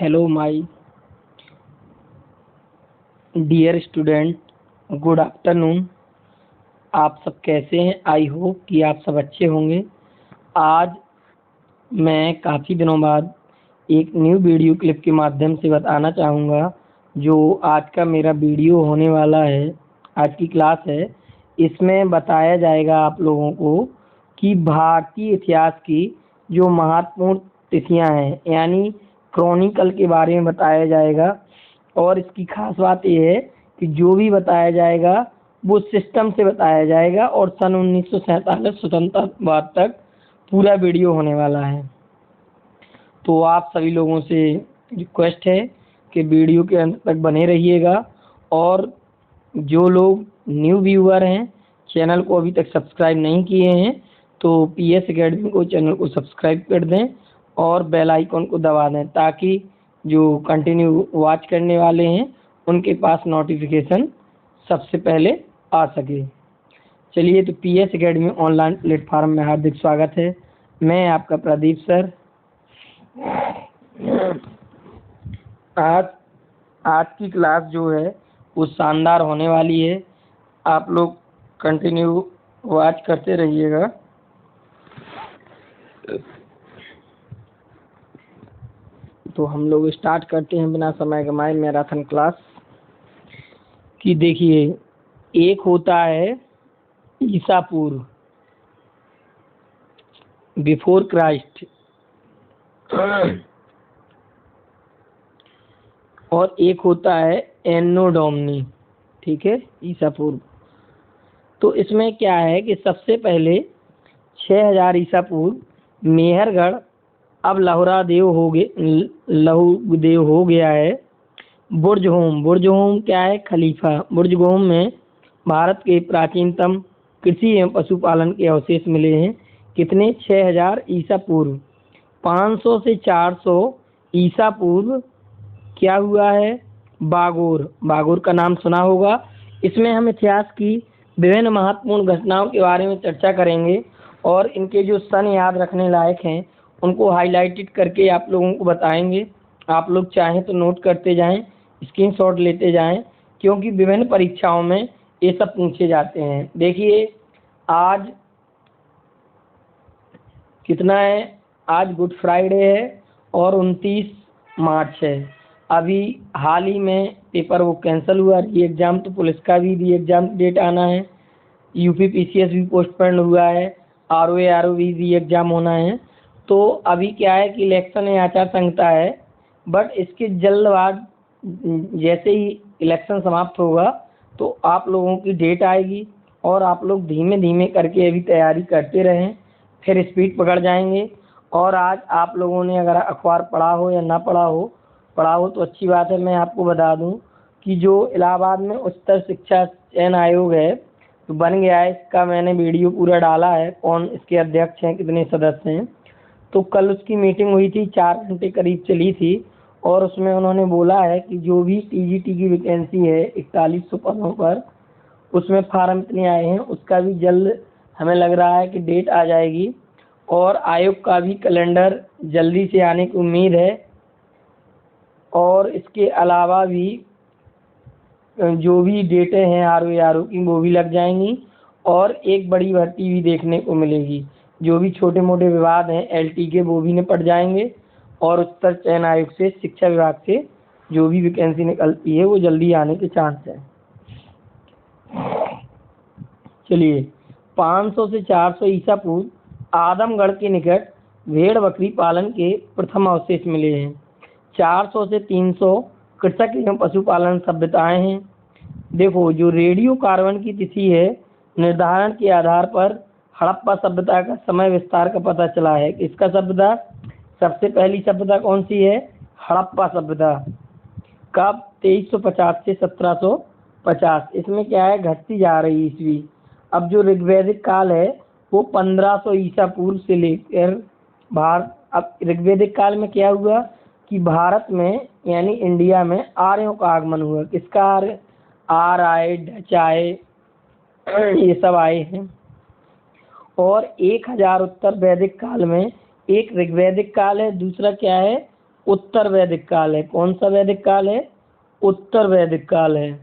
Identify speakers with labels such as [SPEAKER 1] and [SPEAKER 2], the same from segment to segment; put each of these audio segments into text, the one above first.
[SPEAKER 1] Hello my dear student, good afternoon. आप सब कैसे हैं? आई होप कि आप सब अच्छे होंगे। आज मैं काफ़ी दिनों बाद एक न्यू वीडियो क्लिप के माध्यम से बताना चाहूँगा। जो आज का मेरा वीडियो होने वाला है, आज की क्लास है, इसमें बताया जाएगा आप लोगों को कि भारतीय इतिहास की जो महत्वपूर्ण तिथियां हैं, यानी क्रॉनिकल के बारे में बताया जाएगा। और इसकी खास बात यह है कि जो भी बताया जाएगा वो सिस्टम से बताया जाएगा और सन 1947 स्वतंत्रता बाद तक पूरा वीडियो होने वाला है। तो आप सभी लोगों से रिक्वेस्ट है कि वीडियो के अंत तक बने रहिएगा। और जो लोग न्यू व्यूअर हैं, चैनल को अभी तक सब्सक्राइब नहीं किए हैं, तो पीएस एकेडमी को चैनल को सब्सक्राइब कर दें और बेल आइकन को दबा दें, ताकि जो कंटिन्यू वॉच करने वाले हैं उनके पास नोटिफिकेशन सबसे पहले आ सके। चलिए, तो पीएस एकेडमी ऑनलाइन प्लेटफॉर्म में हार्दिक स्वागत है। मैं आपका प्रदीप सर। आज की क्लास जो है वो शानदार होने वाली है। आप लोग कंटिन्यू वॉच करते रहिएगा। तो हम लोग स्टार्ट करते हैं बिना समय गंवाए मैराथन क्लास की। देखिए, एक होता है ईसा पूर्व, बिफोर क्राइस्ट, और एक होता है एन्नो डोमिनी, ठीक है, ईसा पूर्व। तो इसमें क्या है कि सबसे पहले 6000 ईसा पूर्व मेहरगढ़, अब लहुरादेव हो गया है। बुर्जहोम क्या है? खलीफा। बुर्जहोम में भारत के प्राचीनतम कृषि एवं पशुपालन के अवशेष मिले हैं। कितने? 6000 ईसा पूर्व। 500 से 400 ईसा पूर्व क्या हुआ है? बागोर का नाम सुना होगा। इसमें हम इतिहास की विभिन्न महत्वपूर्ण घटनाओं के बारे में चर्चा करेंगे और इनके जो सन याद रखने लायक हैं उनको हाईलाइटेड करके आप लोगों को बताएंगे। आप लोग चाहें तो नोट करते जाएं, स्क्रीनशॉट लेते जाएं, क्योंकि विभिन्न परीक्षाओं में ये सब पूछे जाते हैं। देखिए, आज कितना है? आज गुड फ्राइडे है और 29 मार्च है। अभी हाल ही में पेपर वो कैंसिल हुआ, री एग्ज़ाम। तो पुलिस का भी री एग्ज़ाम डेट आना है, यूपी पीसीएस भी पोस्टपोन हुआ है, आरओ भी री एग्ज़ाम होना है। तो अभी क्या है कि इलेक्शन आचार संहिता है, बट इसके जल्द बाद जैसे ही इलेक्शन समाप्त होगा तो आप लोगों की डेट आएगी और आप लोग धीमे धीमे करके अभी तैयारी करते रहें, फिर स्पीड पकड़ जाएंगे। और आज आप लोगों ने अगर अखबार पढ़ा हो या ना पढ़ा हो तो अच्छी बात है। मैं आपको बता दूं कि जो इलाहाबाद में उच्चतर शिक्षा चयन आयोग है तो बन गया है, इसका मैंने वीडियो पूरा डाला है, कौन इसके अध्यक्ष हैं, कितने सदस्य हैं। तो कल उसकी मीटिंग हुई थी, 4 घंटे करीब चली थी, और उसमें उन्होंने बोला है कि जो भी टीजीटी की वैकेंसी है 4100 पदों पर, उसमें फार्म इतने आए हैं, उसका भी जल्द हमें लग रहा है कि डेट आ जाएगी। और आयोग का भी कैलेंडर जल्दी से आने की उम्मीद है। और इसके अलावा भी जो भी डेटें हैं आरओ की वो भी लग जाएंगी और एक बड़ी भर्ती भी देखने को मिलेगी। जो भी छोटे मोटे विवाद हैं एलटी के वो भी निपट जाएंगे और उच्चतर चयन आयोग से, शिक्षा विभाग से जो भी वैकेंसी निकलती है वो जल्दी आने के चांस है। चलिए, 500 से 400 ईसा पूर्व आदमगढ़ के निकट भेड़ बकरी पालन के प्रथम अवशेष मिले हैं। 400 से 300 कृषक एवं पशुपालन सभ्यताएं हैं। देखो, जो रेडियो कार्बन की तिथि है निर्धारण के आधार पर हड़प्पा सभ्यता का समय विस्तार का पता चला है। इसका सभ्यता, सबसे पहली सभ्यता कौन सी है? हड़प्पा सभ्यता। कब? 2350 से 1750। इसमें क्या है, घटती जा रही ईस्वी। अब जो ऋग्वैदिक काल है वो 1500 ईसा पूर्व से लेकर अब ऋग्वैदिक काल में क्या हुआ कि भारत में यानी इंडिया में आर्यों का आगमन हुआ। किसका? आर्य आए, डच आए, ये सब आए हैं। और 1000 उत्तर वैदिक काल में, एक ऋग्वैदिक काल है, दूसरा क्या है? उत्तर वैदिक काल है। कौन सा वैदिक काल है? उत्तर वैदिक काल है।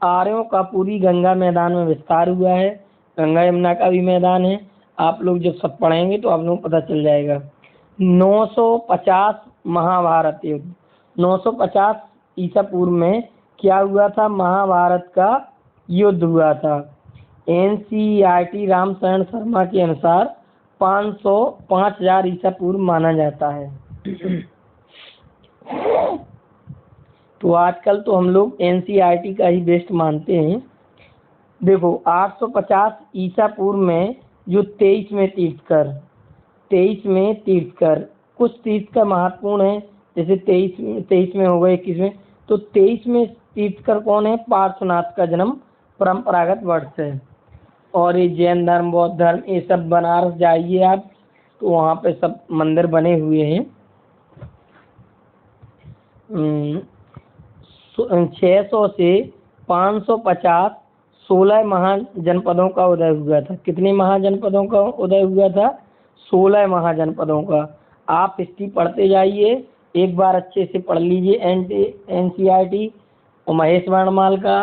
[SPEAKER 1] आर्यों का पूरी गंगा मैदान में विस्तार हुआ है। गंगा यमुना का भी मैदान है। आप लोग जब सब पढ़ेंगे तो आप लोगों को पता चल जाएगा। 950 महाभारत युद्ध, 950 ईसा पूर्व में क्या हुआ था? महाभारत का युद्ध हुआ था। NCERT रामशरण शर्मा के अनुसार 5000 ईसा पूर्व माना जाता है। तो आजकल तो हम लोग NCERT का ही बेस्ट मानते हैं। देखो 850 ईसा पूर्व में जो 23 में तीर्थकर कुछ तीर्थकर महत्वपूर्ण है, जैसे 23 में हो गए, 21 में। तो 23 में तीर्थकर कौन है? पार्श्वनाथ का जन्म परंपरागत वर्ष है। और ये जैन धर्म, बौद्ध धर्म, ये सब बनारस जाइए आप तो वहाँ पे सब मंदिर बने हुए हैं। 600 से 550 16 महाजनपदों का उदय हुआ था। कितने महाजनपदों का उदय हुआ था? 16 महाजनपदों का। आप हिस्ट्री पढ़ते जाइए, एक बार अच्छे से पढ़ लीजिए NCERT और महेश वर्णमाल का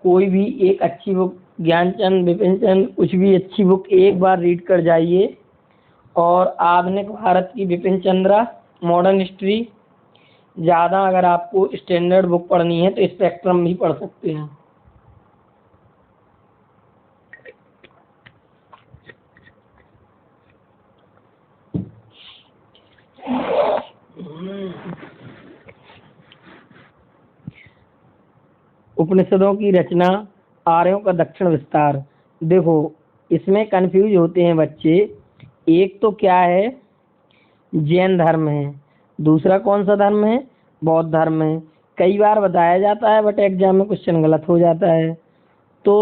[SPEAKER 1] कोई भी एक अच्छी बुक, ज्ञानचंद, विपिन चंद, कुछ भी अच्छी बुक एक बार रीड कर जाइए। और आधुनिक भारत की विपिन चंद्रा, मॉडर्न हिस्ट्री। ज़्यादा अगर आपको स्टैंडर्ड बुक पढ़नी है तो स्पेक्ट्रम भी पढ़ सकते हैं। उपनिषदों की रचना, आर्यों का दक्षिण विस्तार। देखो इसमें कंफ्यूज होते हैं बच्चे। एक तो क्या है? जैन धर्म है। दूसरा कौन सा धर्म है? बौद्ध धर्म है। कई बार बताया जाता है बट एग्जाम में क्वेश्चन गलत हो जाता है। तो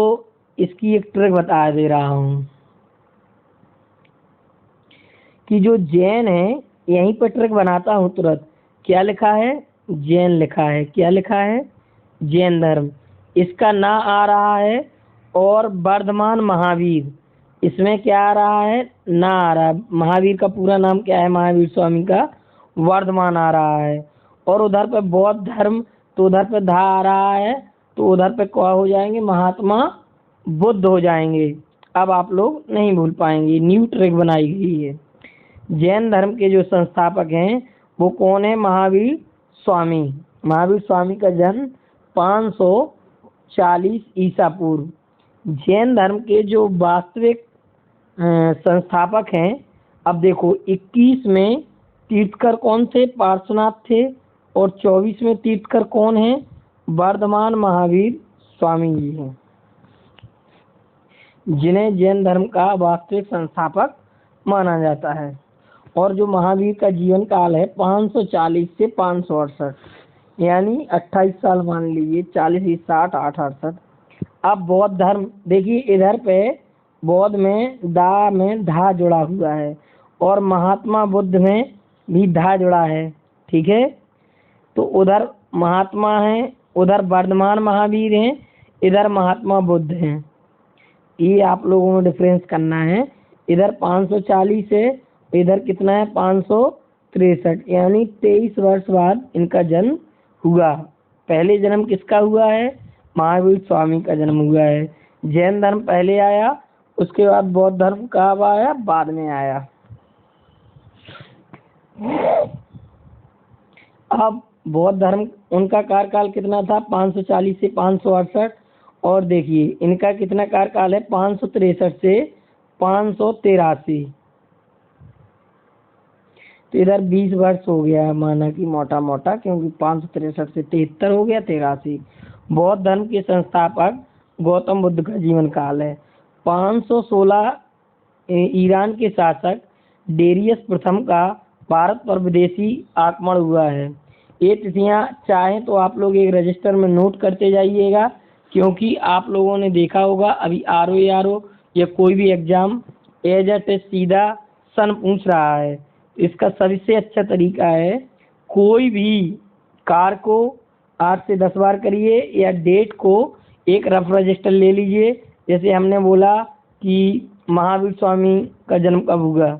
[SPEAKER 1] इसकी एक ट्रिक बता दे रहा हूँ कि जो जैन है, यहीं पर ट्रिक बनाता हूँ तुरंत। क्या लिखा है? जैन लिखा है। क्या लिखा है? जैन धर्म। इसका ना आ रहा है। और वर्धमान महावीर, इसमें क्या आ रहा है? ना आ रहा है। महावीर का पूरा नाम क्या है? महावीर स्वामी का वर्धमान आ रहा है। और उधर पे बौद्ध धर्म, तो उधर पे धा आ रहा है, तो उधर पे क्या हो जाएंगे? महात्मा बुद्ध हो जाएंगे। अब आप लोग नहीं भूल पाएंगे, न्यू ट्रिक बनाई गई है। जैन धर्म के जो संस्थापक हैं वो कौन है? महावीर स्वामी। महावीर स्वामी का जन्म 540 ईसा पूर्व। जैन धर्म के जो वास्तविक संस्थापक हैं, अब देखो 21 में तीर्थकर कौन थे? पार्श्वनाथ थे। और 24 में तीर्थकर कौन है? वर्धमान महावीर स्वामी जी हैं, जिन्हें जैन धर्म का वास्तविक संस्थापक माना जाता है। और जो महावीर का जीवन काल है 540 से 568, यानी 28 साल मान लीजिए। 40 60 8 68। अब बौद्ध धर्म देखिए, इधर पे बौद्ध में धा जुड़ा हुआ है और महात्मा बुद्ध में भी धा जुड़ा है। ठीक है, तो उधर महात्मा है, उधर वर्धमान महावीर हैं, इधर महात्मा बुद्ध हैं। ये आप लोगों को डिफरेंस करना है। इधर 540 है, इधर कितना है? 563, यानी 23 वर्ष बाद इनका जन्म हुआ। पहले जन्म किसका हुआ है? महावीर स्वामी का जन्म हुआ है। जैन धर्म पहले आया, उसके बाद बौद्ध धर्म कब आया? बाद में आया। अब बौद्ध धर्म, उनका कार्यकाल कितना था? 540 से 568। और देखिए इनका कितना कार्यकाल है? 563 से 583। तो इधर 20 वर्ष हो गया माना कि मोटा मोटा, क्योंकि 563 से 73 हो गया, 83। बौद्ध धर्म के संस्थापक गौतम बुद्ध का जीवन काल है। 516 ईरान के शासक डेरियस प्रथम का भारत पर विदेशी आक्रमण हुआ है। ये तिथियां चाहें तो आप लोग एक रजिस्टर में नोट करते जाइएगा, क्योंकि आप लोगों ने देखा होगा अभी RO या कोई भी एग्जाम एज इट इज सीधा सन पूछ रहा है। इसका सबसे अच्छा तरीका है, कोई भी कार को 8 से 10 बार करिए या डेट को एक रफ रजिस्टर ले लीजिए। जैसे हमने बोला कि महावीर स्वामी का जन्म कब हुआ,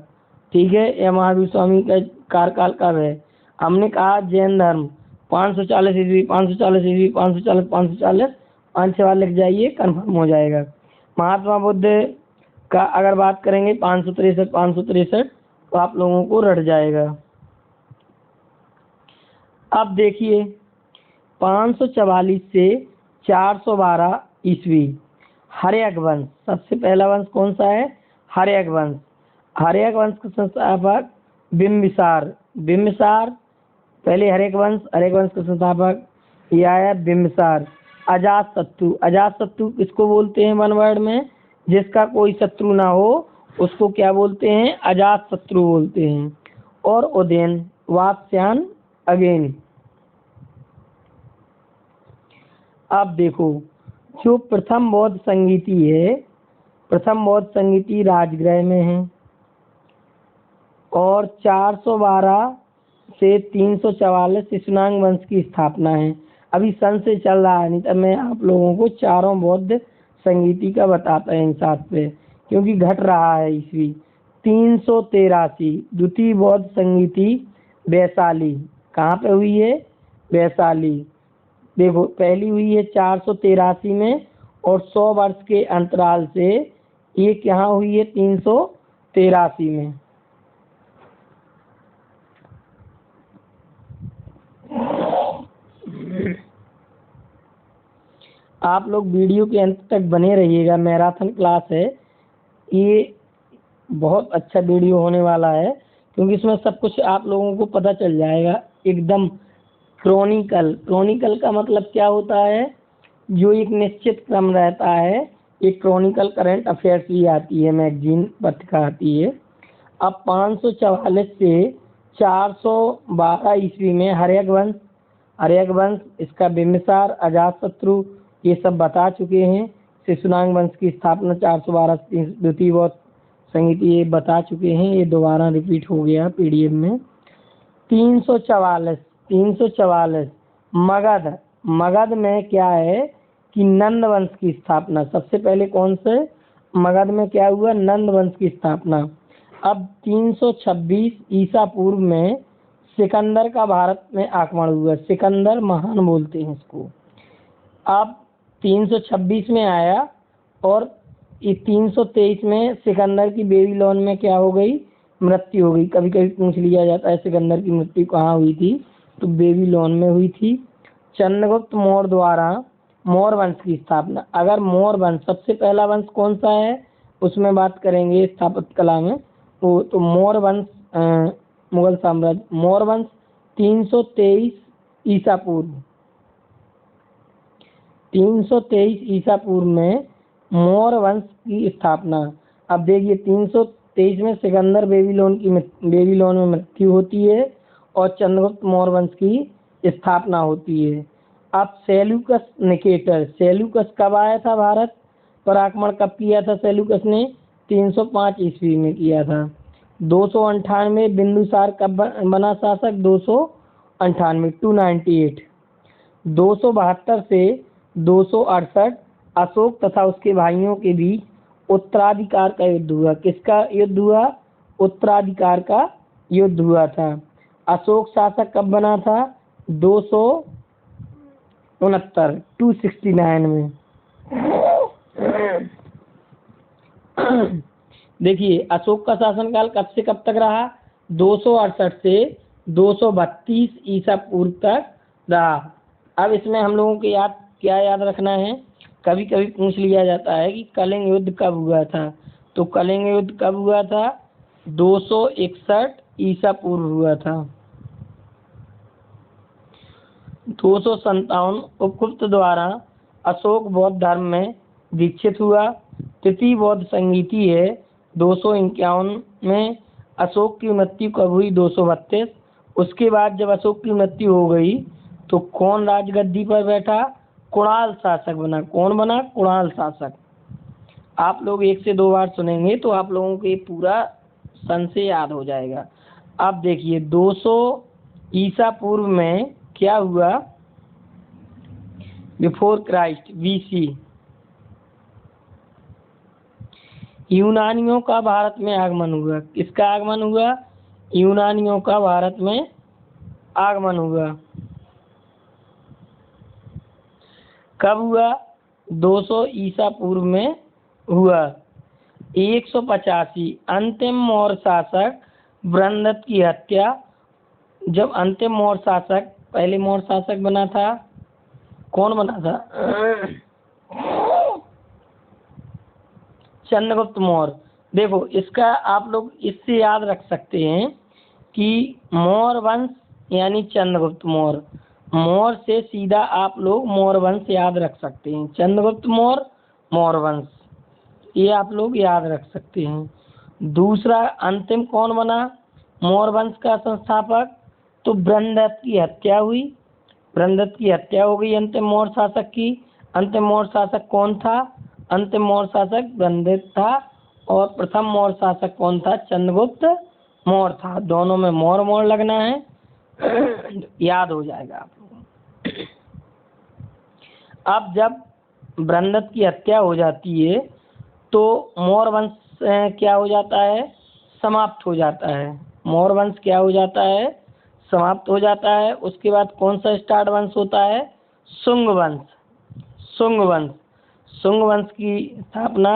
[SPEAKER 1] ठीक है, या महावीर स्वामी का कार्यकाल कब है। हमने कहा जैन धर्म 540 ईस्वी, 540 ईस्वी, 540, 540, 5 बार लिख जाइए, कन्फर्म हो जाएगा। महात्मा बुद्ध का अगर बात करेंगे 563, 563, तो आप लोगों को रट जाएगा। अब देखिए 544 से 412 ईस्वी, हर्यक वंश, सबसे पहला वंश कौन सा है? हर्यक वंश। हर्यक वंश का संस्थापक बिम्बिसार। बिम्बिसार पहले हर्यक वंश का संस्थापक ये आया बिम्बिसार। अजातशत्रु, अजातशत्रु किसको बोलते हैं वन वर्ड में? जिसका कोई शत्रु ना हो उसको क्या बोलते हैं? अजातशत्रु बोलते हैं। और उदयन वात्स्यायन अगेन। अब देखो जो प्रथम बौद्ध संगीति है, प्रथम बौद्ध संगीति राजगृह में है और 412 से 344 शिशुनाग वंश की स्थापना है। अभी सन से चल रहा है, नहीं तो मैं आप लोगों को चारों बौद्ध संगीति का बताता है इंसाथ पे, क्योंकि घट रहा है ईस्वी। 383 द्वितीय बौद्ध संगीति वैशाली, कहाँ पे हुई है? वैशाली। देखो पहली हुई है 483 में और 100 वर्ष के अंतराल से एक यहाँ हुई है 383 में। आप लोग वीडियो के अंत तक बने रहिएगा, मैराथन क्लास है ये, बहुत अच्छा वीडियो होने वाला है, क्योंकि इसमें सब कुछ आप लोगों को पता चल जाएगा एकदम। क्रॉनिकल, क्रॉनिकल का मतलब क्या होता है? जो एक निश्चित क्रम रहता है। एक क्रॉनिकल करंट अफेयर्स भी आती है, मैगजीन पत्रिका आती है। अब 544 से 412 ईस्वी में हर्यक वंश, हर्यक वंश इसका बिम्बिसार, अजातशत्रु ये सब बता चुके हैं। शिशुनाग वंश की स्थापना 412 द्वितीय बौद्ध संगीति ये बता चुके हैं, ये दोबारा रिपीट हो गया पीडीएफ में। 344 मगध, मगध में क्या है कि नंद वंश की स्थापना। सबसे पहले कौन से मगध में क्या हुआ? नंद वंश की स्थापना। अब 326 ईसा पूर्व में सिकंदर का भारत में आक्रमण हुआ। सिकंदर महान बोलते हैं इसको। अब 326 में आया और 323 में सिकंदर की बेबीलोन में क्या हो गई? मृत्यु हो गई। कभी कभी पूछ लिया जाता है सिकंदर की मृत्यु कहाँ हुई थी, तो बेबीलोन में हुई थी। चंद्रगुप्त मौर्य द्वारा मौर्य वंश की स्थापना। अगर मौर्य वंश, सबसे पहला वंश कौन सा है उसमें बात करेंगे स्थापत्य कला में, तो मौर्य वंश, मुगल साम्राज्य, मौर्य वंश 323 ईसा पूर्व, 323 ईसा पूर्व में मौर्य वंश की स्थापना। अब देखिए 323 में सिकंदर बेबीलोन में मृत्यु होती है और चंद्रगुप्त मौर्य वंश की स्थापना होती है। अब सेल्यूकस निकेटर, सेल्यूकस कब आया था भारत पर आक्रमण? कब किया था सेल्यूकस ने? 305 ईस्वी में किया था। 298 बिंदुसार कब बना शासक? 298, 298। 272 से 268 अशोक तथा उसके भाइयों के बीच उत्तराधिकार का युद्ध हुआ। किसका युद्ध हुआ? उत्तराधिकार का युद्ध हुआ था। अशोक शासक कब बना था? 269, 269 में। देखिए अशोक का शासनकाल कब से कब तक रहा? 268 से 232 ईसा पूर्व तक रहा। अब इसमें हम लोगों को क्या याद रखना है? कभी कभी पूछ लिया जाता है कि कलिंग युद्ध कब हुआ था, तो कलिंग युद्ध कब हुआ था? 261 ईसा पूर्व हुआ था। 257 उपगुप्त द्वारा अशोक बौद्ध धर्म में दीक्षित हुआ। तृतीय बौद्ध संगीति है 251 में। अशोक की मृत्यु कब हुई? 232। उसके बाद जब अशोक की मृत्यु हो गई तो कौन राजगद्दी पर बैठा? कुणाल शासक बना। कौन बना? कुणाल शासक। आप लोग 1 से 2 बार सुनेंगे तो आप लोगों को ये पूरा सन से याद हो जाएगा। अब देखिए 200 ईसा पूर्व में क्या हुआ? बिफोर क्राइस्ट, बीसी, यूनानियों का भारत में आगमन हुआ। किसका आगमन हुआ? यूनानियों का भारत में आगमन हुआ। कब हुआ? 200 ईसा पूर्व में हुआ। 185 अंतिम मौर्य शासक बृहद्रथ की हत्या। जब अंतिम मौर्य शासक, पहले मौर्य शासक बना था, कौन बना था? चंद्रगुप्त मौर्य। देखो इसका आप लोग इससे याद रख सकते हैं कि मौर्य वंश यानी चंद्रगुप्त मौर्य, मौर्य से सीधा आप लोग मौर्य वंश याद रख सकते हैं। चंद्रगुप्त मौर्य, मौर्य वंश, ये आप लोग याद रख सकते हैं। दूसरा, अंतिम कौन बना मौर्य वंश का संस्थापक? तो बृहद्रथ की हत्या हुई। बृहद्रथ की हत्या हो गई अंतिम मौर्य शासक की। अंतिम मौर्य शासक कौन था? अंतिम मौर्य शासक बृहद्रथ था और प्रथम मौर्य शासक कौन था? चंद्रगुप्त मौर्य था। दोनों में मौर्य मौर्य लगना है, याद हो जाएगा आप लोगों। अब जब बृहद्रथ की हत्या हो जाती है तो मौर्य वंश क्या हो जाता है? समाप्त हो जाता है। मौर्य वंश क्या हो जाता है? समाप्त हो जाता है। उसके बाद कौन सा स्टार्ट वंश होता है? शुंग वंश। शुंग वंश, शुंग वंश की स्थापना।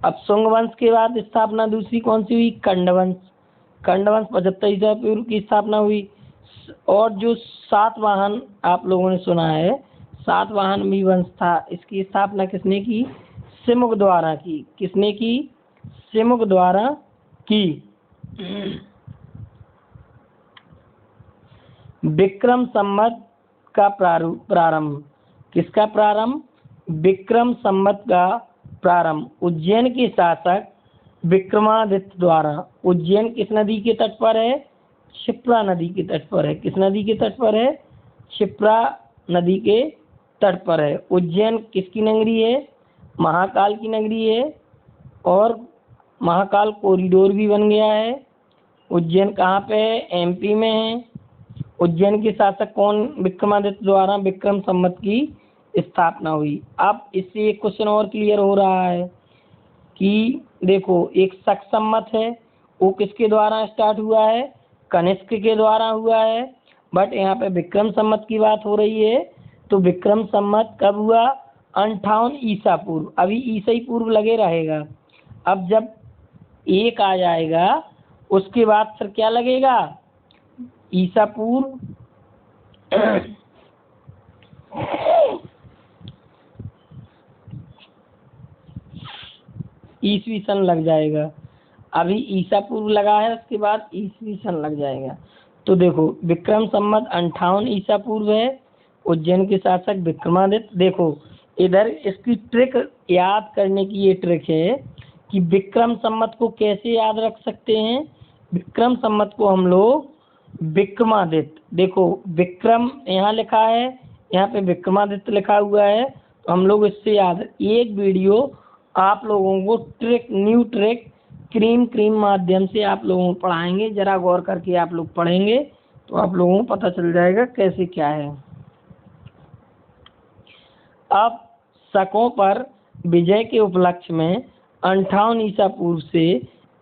[SPEAKER 1] अब शुंग वंश के बाद स्थापना दूसरी कौन सी हुई? कंडवंश। कंडवंश 75 ईसा पूर्व की स्थापना हुई। और जो सातवाहन आप लोगों ने सुना है, सातवाहन भी वंश था, इसकी स्थापना किसने की? सिमुक द्वारा की। किसने की? सिमुक द्वारा की। विक्रम संवत का प्रारंभ। किसका प्रारंभ? विक्रम संवत का प्रारंभ उज्जैन के शासक विक्रमादित्य द्वारा। उज्जैन किस नदी के तट पर है? क्षिप्रा नदी के तट पर है। किस नदी के तट पर है? क्षिप्रा नदी के तट पर है। उज्जैन किसकी नगरी है? महाकाल की नगरी है और महाकाल कॉरिडोर भी बन गया है। उज्जैन कहाँ पे है? एमपी में है। उज्जैन के शासक कौन? विक्रमादित्य द्वारा विक्रम संवत की स्थापना हुई। अब इससे एक क्वेश्चन और क्लियर हो रहा है कि देखो एक शक संवत है, वो किसके द्वारा स्टार्ट हुआ है? कनिष्क के द्वारा हुआ है। बट यहाँ पे विक्रम संवत की बात हो रही है, तो विक्रम संवत कब हुआ? 58 ईसा पूर्व। अभी ईसा ही पूर्व लगे रहेगा। अब जब एक आ जाएगा उसके बाद फिर क्या लगेगा? ईसा पूर्व ईसवी सन लग जाएगा। अभी ईसा पूर्व लगा है, उसके बाद ईसवी सन लग जाएगा। तो देखो विक्रम संवत 58 ईसा पूर्व है। उज्जैन के शासक विक्रमादित्य। देखो इधर इसकी ट्रिक याद करने की ये ट्रिक है कि विक्रम संवत को कैसे याद रख सकते हैं? विक्रम संवत को हम लोग विक्रमादित्य, देखो विक्रम यहाँ लिखा है, यहाँ पे विक्रमादित्य लिखा हुआ है, तो हम लोग इससे याद। एक वीडियो आप लोगों को ट्रिक, न्यू ट्रिक क्रीम माध्यम से आप लोगों को पढ़ाएंगे। जरा गौर करके आप लोग पढ़ेंगे तो आप लोगों को पता चल जाएगा कैसे क्या है। अब शकों पर विजय के उपलक्ष्य में 58 ईसा पूर्व से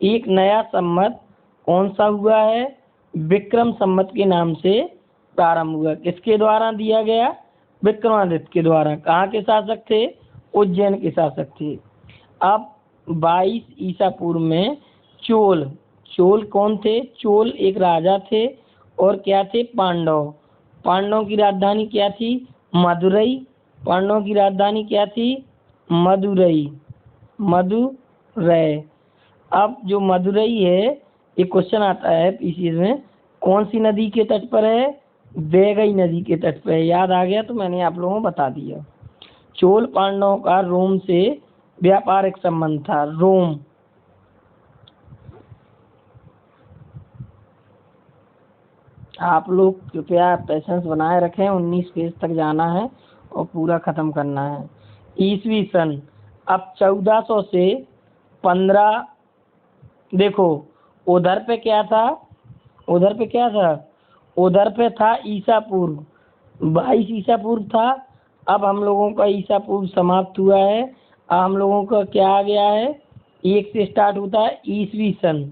[SPEAKER 1] एक नया संवत कौन सा हुआ है? विक्रम संवत के नाम से प्रारंभ हुआ। किसके द्वारा दिया गया? विक्रमादित्य के द्वारा। कहाँ के शासक थे? उज्जैन के शासक थे। अब 22 ईसा पूर्व में चोल। चोल कौन थे? चोल एक राजा थे और क्या थे? पांडव। पांडवों की राजधानी क्या थी? मदुरई। पांडवों की राजधानी क्या थी? मदुरई। मदुरै। अब जो मदुरई है, ये क्वेश्चन आता है पीसीएस में, कौन सी नदी के तट पर है? वैगई नदी के तट पर है। याद आ गया तो मैंने आप लोगों को बता दिया। चोल पांडवों का रोम से व्यापारिक संबंध था। रोम। आप लोग कृपया पेशेंस बनाए रखें, 19 पेज तक जाना है और पूरा खत्म करना है। ईसवी सन अब 1400 से 15। देखो उधर पे क्या था? उधर पे क्या था? उधर पे था ईसा पूर्व, 22 ईसा पूर्व था। अब हम लोगों का ईसा पूर्व समाप्त हुआ है। अब हम लोगों का क्या आ गया है? एक से स्टार्ट होता है ईसवी सन,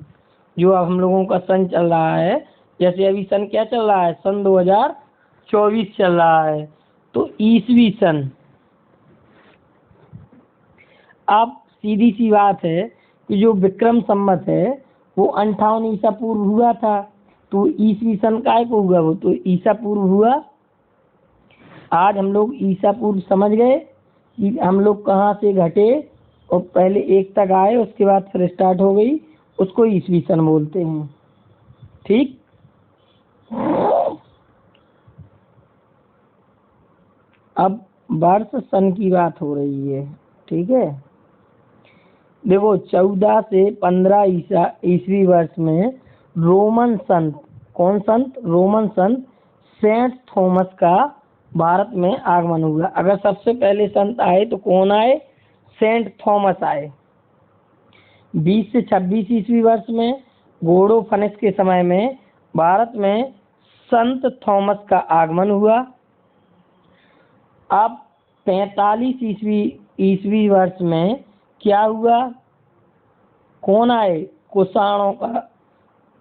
[SPEAKER 1] जो अब हम लोगों का सन चल रहा है जैसे अभी सन क्या चल रहा है, सन 2024 चल रहा है, तो ईसवी सन। अब सीधी सी बात है कि जो विक्रम संवत है वो 58 ईसा पूर्व हुआ था, तो ईसवी सन काय को हुआ, वो तो ईसा पूर्व हुआ। आज हम लोग ईसा पूर्व समझ गए कि हम लोग कहाँ से घटे और पहले एक तक आए, उसके बाद फिर स्टार्ट हो गई, उसको ईसवी सन बोलते हैं। ठीक। अब वर्ष सन की बात हो रही है, ठीक है। देखो 14 से 15 ईसवी वर्ष में रोमन संत, कौन संत, रोमन संत सेंट थॉमस का भारत में आगमन हुआ। अगर सबसे पहले संत आए तो कौन आए, सेंट थॉमस आए। 20 से 26 ईसवी वर्ष में घोड़ो फनिस के समय में भारत में संत थॉमस का आगमन हुआ। अब 45 ईसवी वर्ष में क्या हुआ, कौन आए,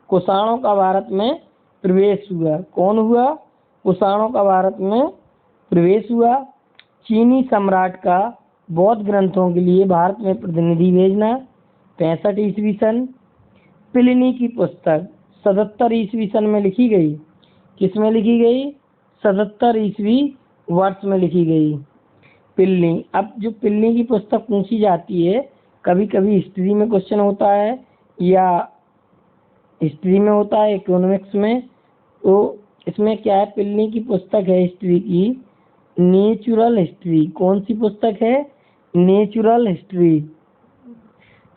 [SPEAKER 1] कुषाणों का भारत में प्रवेश हुआ। कौन हुआ, कुषाणों का भारत में प्रवेश हुआ। चीनी सम्राट का बौद्ध ग्रंथों के लिए भारत में प्रतिनिधि भेजना, 65 ईसवी सन। प्लिनी की पुस्तक 77 ईसवी सन में लिखी गई। किस में लिखी गई, 77 ईसवी वर्ष में लिखी गई प्लिनी। अब जो प्लिनी की पुस्तक पूछी जाती है, कभी कभी हिस्ट्री में क्वेश्चन होता है या हिस्ट्री में होता है, इकोनॉमिक्स में, तो इसमें क्या है, प्लिनी की पुस्तक है हिस्ट्री की, नेचुरल हिस्ट्री। कौन सी पुस्तक है, नेचुरल हिस्ट्री।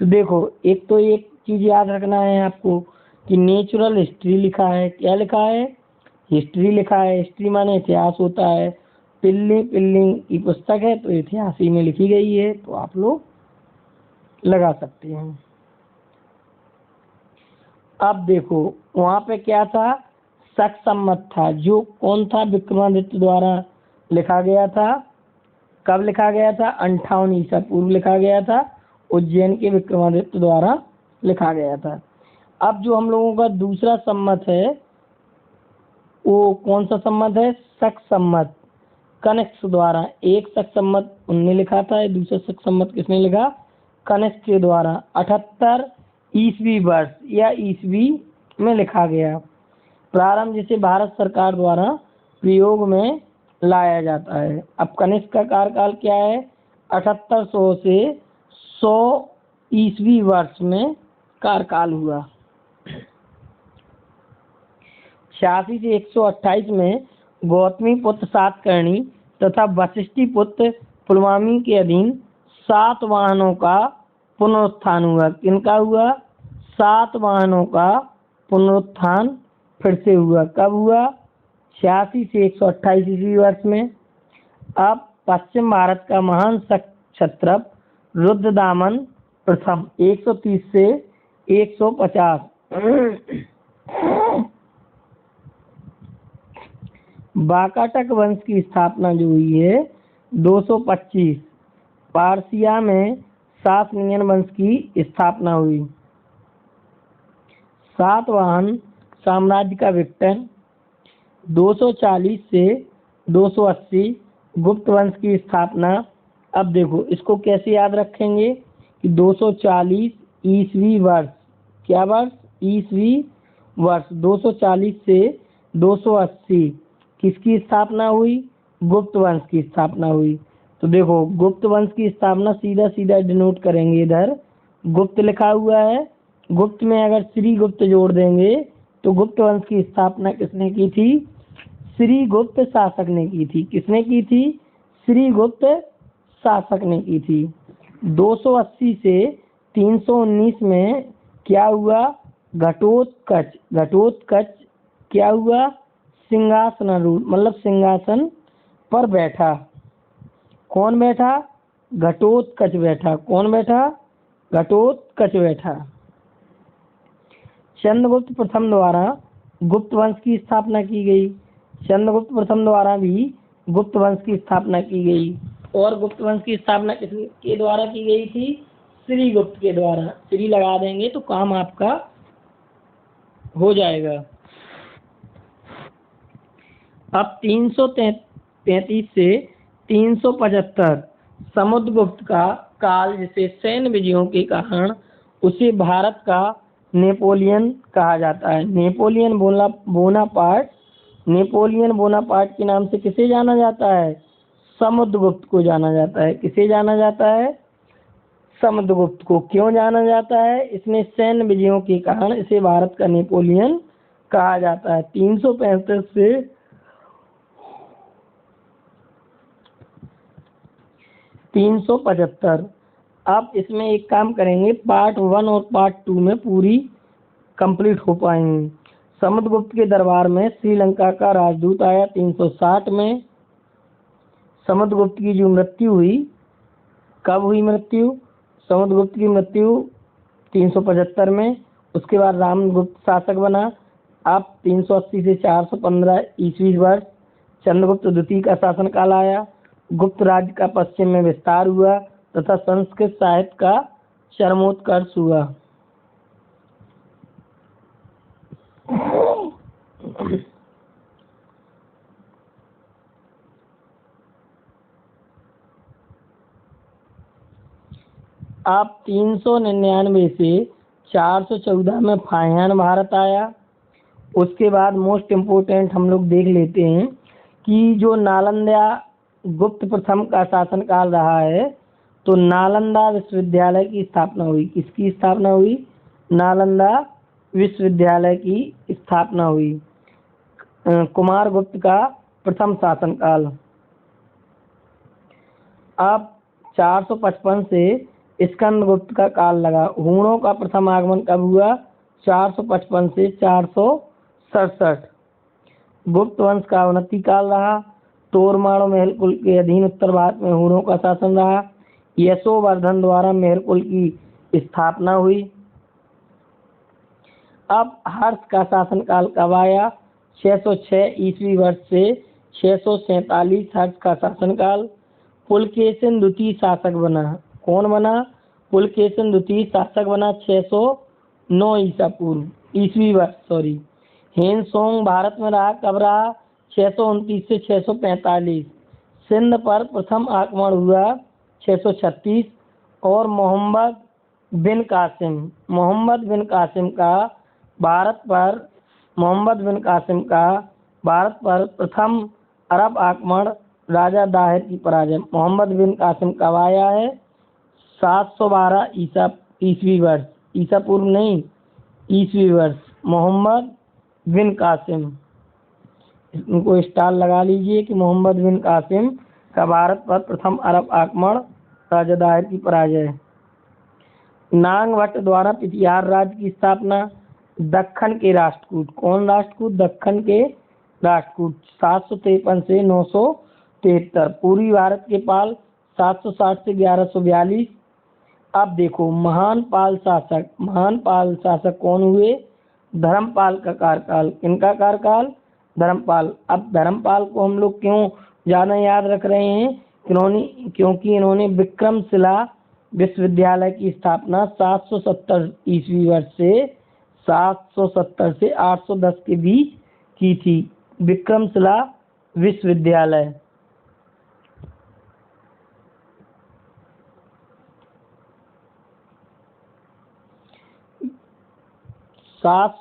[SPEAKER 1] तो देखो एक तो एक चीज याद रखना है आपको कि नेचुरल हिस्ट्री लिखा है, क्या लिखा है, हिस्ट्री लिखा है। हिस्ट्री माने इतिहास होता है। प्लिनी की पुस्तक है तो इतिहास ही में लिखी गई है, तो आप लोग लगा सकते हैं। अब देखो वहां पे क्या था, शक सम्मत था, जो कौन था, विक्रमादित्य द्वारा लिखा गया था। कब लिखा गया था, 58 ईसा पूर्व लिखा गया था, उज्जैन के विक्रमादित्य द्वारा लिखा गया था। अब जो हम लोगों का दूसरा सम्मत है वो कौन सा सम्मत है, शक सम्मत, कनिष्क द्वारा। एक शक सम्मत उनने लिखा था, दूसरा शक सम्मत किसने लिखा, कनिष्क के द्वारा। 78 ईसवी वर्ष या ईसवी में लिखा गया। प्रारंभ जिसे भारत सरकार द्वारा प्रयोग में लाया जाता है। अब कनिष्क का कार्यकाल क्या है, 7800 से 100 ईसवी वर्ष में कार्यकाल हुआ। 86 से 128 में गौतमी पुत्र सातकर्णी तथा वशिष्ठी पुत्र पुलमावी के अधीन सातवाहनों का पुनरुत्थान हुआ। किनका हुआ, सातवाहनों का पुनरुत्थान फिर से हुआ। कब हुआ, 86 से 128 ईस्वी वर्ष में। अब पश्चिम भारत का महान क्षत्रप रुद्रदामन प्रथम 130 से 150 वाकाटक वंश की स्थापना जो हुई है 225। पारसिया में सासनियन वंश की स्थापना हुई। सातवाहन साम्राज्य का विघटन 240 से 280 गुप्त वंश की स्थापना। अब देखो इसको कैसे याद रखेंगे कि 240 ईसवी वर्ष, क्या वर्ष, ईसवी वर्ष 240 से 280 किसकी स्थापना हुई, गुप्त वंश की स्थापना हुई। तो देखो गुप्त वंश की स्थापना सीधा सीधा डिनोट करेंगे, इधर गुप्त लिखा हुआ है, गुप्त में अगर श्री गुप्त जोड़ देंगे तो गुप्त वंश की स्थापना किसने की थी, श्री गुप्त शासक ने की थी। किसने की थी, श्री गुप्त शासक ने की थी। 280 से 319 में क्या हुआ, घटोत्कच। घटोत्कच क्या हुआ, सिंहासनारूढ़, मतलब सिंहासन पर बैठा। कौन बैठा, घटोत्कच बैठा। कौन बैठा, घटोत्कच बैठा। चंद्रगुप्त प्रथम द्वारा गुप्त वंश की स्थापना की गई। चंद्रगुप्त प्रथम द्वारा भी गुप्त वंश की स्थापना की गई। और गुप्त वंश की स्थापना किसके द्वारा की गई थी, श्री गुप्त के द्वारा। श्री लगा देंगे तो काम आपका हो जाएगा। अब 333 से 375 समुद्रगुप्त का काल, जिसे सैन्य विजयों के कारण उसे भारत का नेपोलियन कहा जाता है। नेपोलियन बोनापार्ट के नाम से किसे जाना जाता है? समुद्रगुप्त को जाना जाता है। किसे जाना जाता है? समुद्रगुप्त को। क्यों जाना जाता है? इसने सैन्य विजयों के कारण इसे भारत का नेपोलियन कहा जाता है। 365 से 375। आप इसमें एक काम करेंगे, पार्ट 1 और पार्ट 2 में पूरी कंप्लीट हो पाएंगी। समुद्रगुप्त के दरबार में श्रीलंका का राजदूत आया 360 में। समुद्रगुप्त की जो मृत्यु हुई, कब हुई मृत्यु? समुद्रगुप्त की मृत्यु 375 में। उसके बाद रामगुप्त शासक बना। अब 380 से 415 ईस्वी वर्ष चंद्रगुप्त द्वितीय का शासनकाल आया। गुप्त राज्य का पश्चिम में विस्तार हुआ तथा संस्कृत साहित्य का चरमोत्कर्ष हुआ। अब 399 से 414 में फाहियान भारत आया। उसके बाद मोस्ट इम्पोर्टेंट हम लोग देख लेते हैं कि जो नालंदा गुप्त प्रथम का शासनकाल रहा है, तो नालंदा विश्वविद्यालय की स्थापना हुई। किसकी स्थापना हुई? नालंदा विश्वविद्यालय की स्थापना हुई। कुमार गुप्त का प्रथम शासनकाल। अब 455 से स्कंदगुप्त का काल लगा। हूणों का प्रथम आगमन कब हुआ? 455 से 467। गुप्त वंश का अवनति काल रहा। तोरमाड़ महल कुल के अधीन उत्तर भारत में हूणों का शासन रहा। यशोवर्धन द्वारा महल कुल की स्थापना हुई। अब हर्ष का शासनकाल कब आया? 606 ईस्वी वर्ष से 647 हर्ष का शासनकाल। पुलकेशिन द्वितीय शासक बना। कौन बना? पुलकेशिन द्वितीय शासक बना 609 ईस्वी वर्ष। हेनसोंग भारत में रहा। कब रहा? 629 से 645। सिंध पर प्रथम आक्रमण हुआ 636। और मोहम्मद बिन कासिम का भारत पर प्रथम अरब आक्रमण, राजा दाहिर की पराजय। मोहम्मद बिन कासिम कब आया है? 712 ईस्वी वर्ष। ईसा पूर्व नहीं, ईस्वी वर्ष। मोहम्मद बिन कासिम, इनको स्टार लगा लीजिए कि मोहम्मद बिन कासिम का भारत पर प्रथम अरब आक्रमण, राजा दाहिर की पराजय। नाग भट्ट द्वारा पिथियार राज्य की स्थापना। दक्खन के राष्ट्रकूट। कौन राष्ट्रकूट? दक्खन के राष्ट्रकूट 753 से 973। पूर्वी भारत के पाल 760 से 1142। अब देखो महान पाल शासक कौन हुए? धर्मपाल का कार्यकाल। किनका कार्यकाल? धर्मपाल। अब धर्मपाल को हम लोग क्यों ज़्यादा याद रख रहे हैं? क्योंकि इन्होंने विक्रमशिला विश्वविद्यालय की स्थापना 770 ईस्वी वर्ष से 770 से 810 के बीच की थी। विक्रमशिला विश्वविद्यालय। सात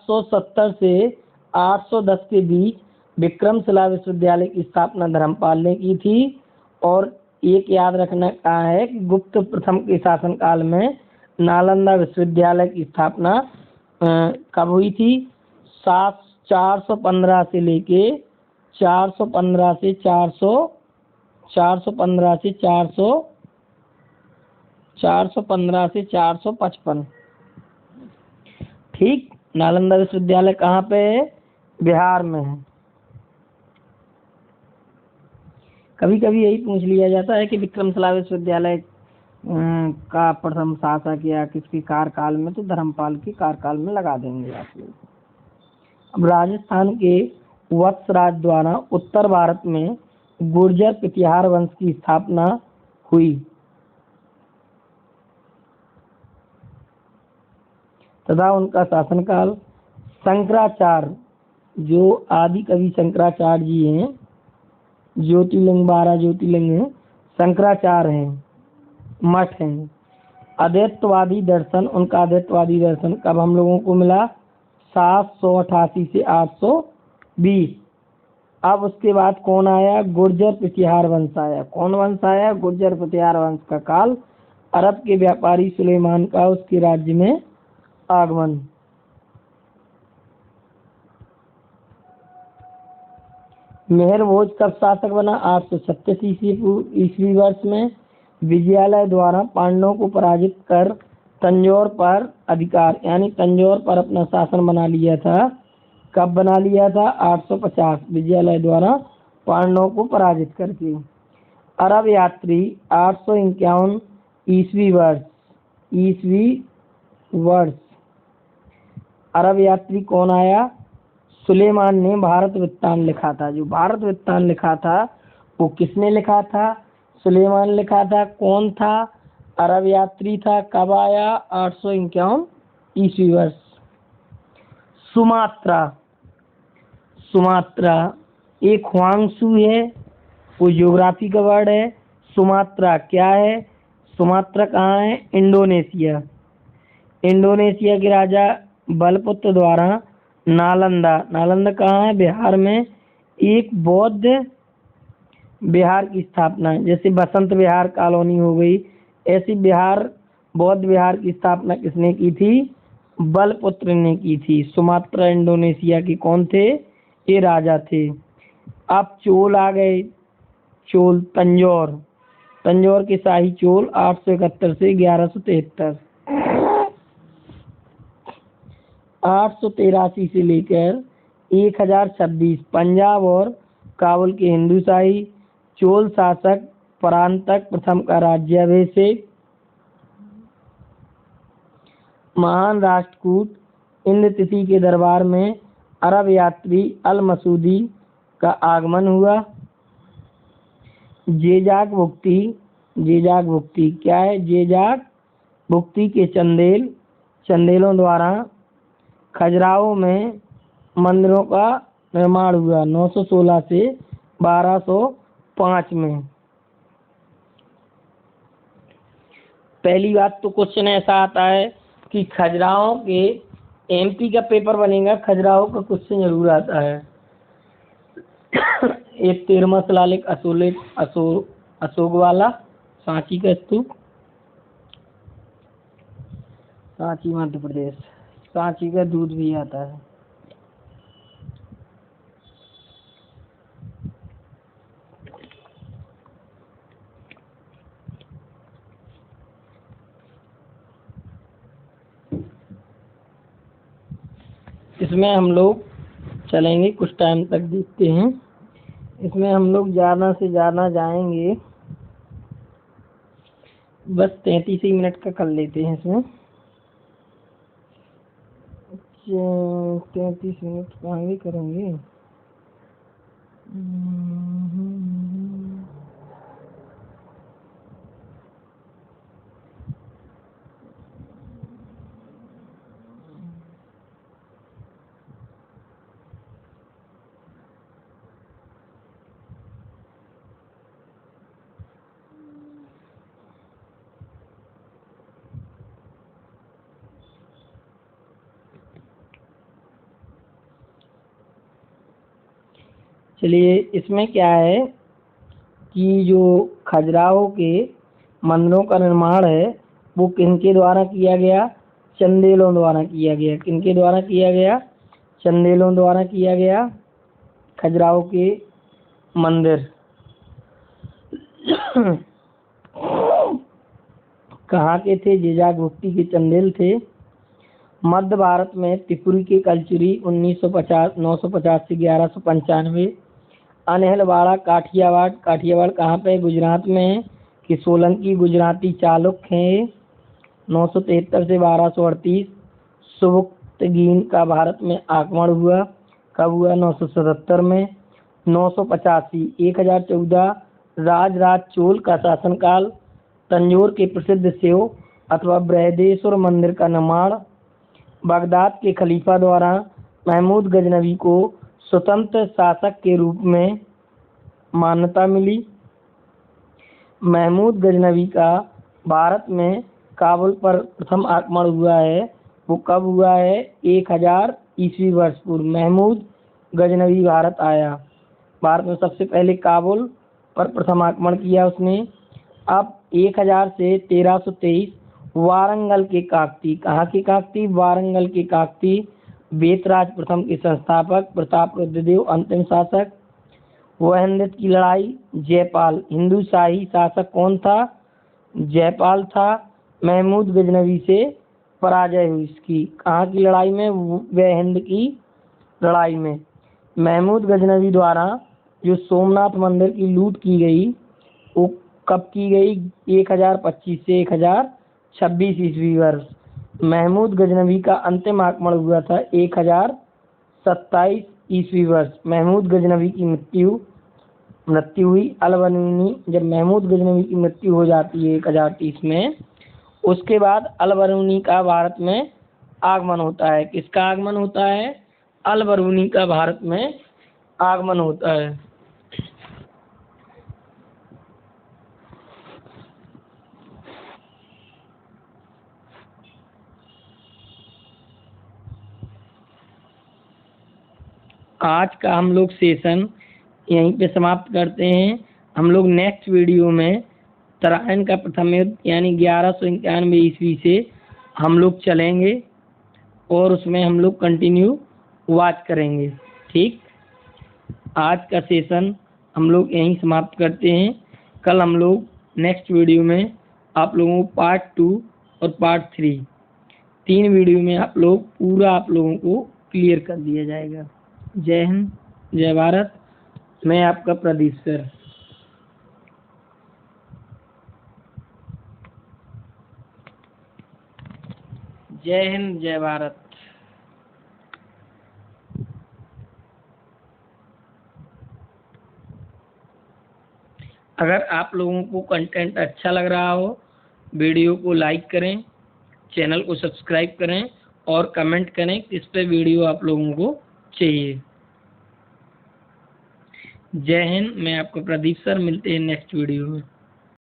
[SPEAKER 1] सौ सत्तर से 810 के बीच विक्रमशिला विश्वविद्यालय की स्थापना धर्मपाल ने की थी। और एक याद रखना कहा है कि गुप्त प्रथम के शासनकाल में नालंदा विश्वविद्यालय की स्थापना कब हुई थी? 415 से लेके 415 से 400 415 से 400 415 से 455। ठीक। नालंदा विश्वविद्यालय कहाँ पे है? बिहार में है। कभी कभी यही पूछ लिया जाता है कि विक्रमशिला विश्वविद्यालय का प्रथम शासक या किसके कार्यकाल में, तो धर्मपाल के कार्यकाल में लगा देंगे आप लोग। अब राजस्थान के वत्सराज द्वारा उत्तर भारत में गुर्जर पिथियार वंश की स्थापना हुई तथा उनका शासनकाल शंकराचार्य, जो आदि कवि शंकराचार्य जी हैं, ज्योतिर्लिंग 12 ज्योतिर्लिंग हैं, शंकराचार्य हैं, मठ हैं। अद्वैतवादी दर्शन, उनका अद्वैतवादी दर्शन कब हम लोगों को मिला? 788 से 820। अब उसके बाद कौन आया? गुर्जर प्रतिहार वंश आया। कौन वंश आया? गुर्जर प्रतिहार वंश का काल। अरब के व्यापारी सुलेमान का उसके राज्य में आगमन। मेहर भोज कब शासक बना? 836 ईस्वी वर्ष में विजयालय द्वारा पांडवों को पराजित कर तंजौर पर अधिकार यानी तंजौर पर अपना शासन बना लिया था। कब बना लिया था? 850 विजयालय द्वारा पांडवों को पराजित करके। अरब यात्री 851 ईस्वी वर्ष अरब यात्री कौन आया? सुलेमान ने भारत वृत्तांत लिखा था। जो भारत वृत्तांत लिखा था वो किसने लिखा था? सुलेमान लिखा था। कौन था? अरब यात्री था। कब आया? 851 ईस्वी वर्ष। सुमात्रा एक ह्वांगसू है, वो ज्योग्राफी का वर्ड है। सुमात्रा क्या है? सुमात्रा कहाँ है? इंडोनेशिया। इंडोनेशिया के राजा बलपुत्र द्वारा नालंदा कहाँ है? बिहार में एक बौद्ध बिहार की स्थापना। जैसे बसंत विहार कॉलोनी हो गई, ऐसी बौद्ध विहार की स्थापना किसने की थी? बलपुत्र ने की थी। सुमात्रा इंडोनेशिया के कौन थे? ये राजा थे। अब चोल आ गए। चोल तंजौर के शाही चोल 871 से 1173। 883 से लेकर 1026 पंजाब और काबुल के हिंदू शाही चोल शासक परांतक प्रथम का राज्याभिषेक। महान राष्ट्रकूट इंद्र तिथि के दरबार में अरब यात्री अल मसूदी का आगमन हुआ। जेजाक भुक्ति क्या है? जेजाक भुक्ति के चंदेलों द्वारा खजुराहो में मंदिरों का निर्माण हुआ 916 से 1205 में। पहली बात तो क्वेश्चन ऐसा आता है कि खजुराहो के एमपी का पेपर बनेगा, खजुराहो का क्वेश्चन जरूर आता है। एक 13वां शिलालेख अशोक वाला सांची का स्तूप, सांची मध्य प्रदेश। सांची का दूध भी आता है। इसमें हम लोग चलेंगे कुछ टाइम तक, देखते हैं। इसमें हम लोग ज़्यादा से ज़्यादा जाएंगे, बस 33 ही मिनट का कर लेते हैं इसमें। 33 मिनट कहाँ भी करेंगे। चलिए, इसमें क्या है कि जो खजुराहो के मंदिरों का निर्माण है वो किनके द्वारा किया गया? चंदेलों द्वारा किया गया। किनके द्वारा किया गया? चंदेलों द्वारा किया गया। खजुराहो के मंदिर कहाँ के थे? जेजाक भुक्ति के चंदेल थे। मध्य भारत में त्रिपुरी के कलचुरी 950 से 1195। अनहलवाड़ा काठियावाड़ कहाँ पे? गुजरात में है। कि सोलंकी गुजराती चालुक्य हैं 973 से 1238। सुबुक्तगीन का भारत में आक्रमण हुआ। कब हुआ? 977 में। 985 1014 राजराज चोल का शासनकाल। तंजौर के प्रसिद्ध शिव अथवा बृहदेश्वर मंदिर का निर्माण। बगदाद के खलीफा द्वारा महमूद गजनवी को स्वतंत्र शासक के रूप में मान्यता मिली। महमूद गजनवी का भारत में काबुल पर प्रथम आक्रमण हुआ है, वो कब हुआ है? 1000 ईस्वी वर्ष पूर्व महमूद गजनवी भारत आया। भारत में सबसे पहले काबुल पर प्रथम आक्रमण किया उसने। अब 1000 से 1323 वारंगल के काकती, कहाँ के काकती? वारंगल के काकती, बेतराज प्रथम के संस्थापक, प्रताप रुद्रदेव अंतिम शासक। वहंदत की लड़ाई, जयपाल, हिंदू शाही शासक कौन था? जयपाल था। महमूद गजनवी से पराजय हुई इसकी, कहाँ की लड़ाई में? वहंद की लड़ाई में। महमूद गजनवी द्वारा जो सोमनाथ मंदिर की लूट की गई वो कब की गई? 1025 से 1026 ईस्वी वर्ष। महमूद गजनवी का अंतिम आक्रमण हुआ था 1027 ईस्वी वर्ष। महमूद गजनवी की मृत्यु हुई अलबरूनी। जब महमूद गजनवी की मृत्यु हो जाती है 1030 में, उसके बाद अलबरूनी का भारत में आगमन होता है। किसका आगमन होता है? अलबरूनी का भारत में आगमन होता है। आज का हम लोग सेशन यहीं पे समाप्त करते हैं। हम लोग नेक्स्ट वीडियो में तराइन का प्रथम युद्ध यानी 1191 ईस्वी से हम लोग चलेंगे और उसमें हम लोग कंटिन्यू वॉच करेंगे। ठीक, आज का सेशन हम लोग यहीं समाप्त करते हैं। कल हम लोग नेक्स्ट वीडियो में आप लोगों को पार्ट 2 और पार्ट 3 3 वीडियो में आप लोगों को क्लियर कर दिया जाएगा। जय हिंद, जय भारत। मैं आपका प्रदीप सर। जय हिंद, जय भारत। अगर आप लोगों को कंटेंट अच्छा लग रहा हो, वीडियो को लाइक करें, चैनल को सब्सक्राइब करें और कमेंट करें किस पे वीडियो आप लोगों को चाहिए। जय हिंद, मैं आपका प्रदीप सर। मिलते हैं नेक्स्ट वीडियो में।